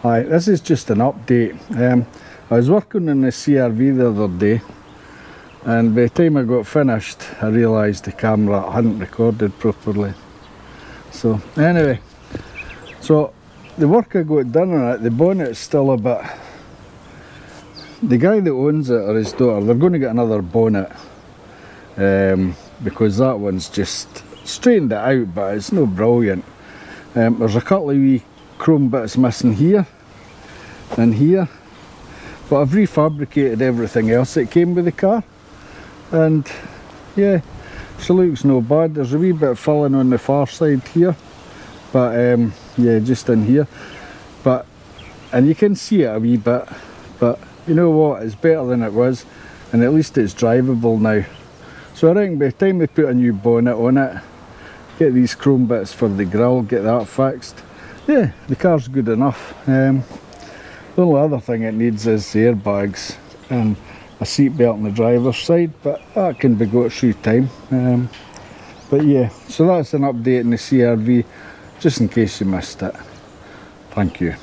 Hi, this is just an update. I was working on the CRV the other day, and by the time I got finished I realised the camera hadn't recorded properly. So anyway, so the work I got done on it, the bonnet's still a bit... The guy that owns it, or his daughter, they're going to get another bonnet, because that one's just straightened it out, but it's no brilliant. There's a couple of wee chrome bits missing here and here, but I've refabricated everything else that came with the car, and yeah, she looks no bad. There's a wee bit of filling on the far side here, but yeah, just in here, and you can see it a wee bit, but you know what, it's better than it was, and at least it's drivable now. So I reckon by the time we put a new bonnet on it, get these chrome bits for the grille, get that fixed, yeah, the car's good enough. The only other thing it needs is the airbags and a seat belt on the driver's side, but that can be got through time. But yeah, so that's an update on the CRV, just in case you missed it. Thank you.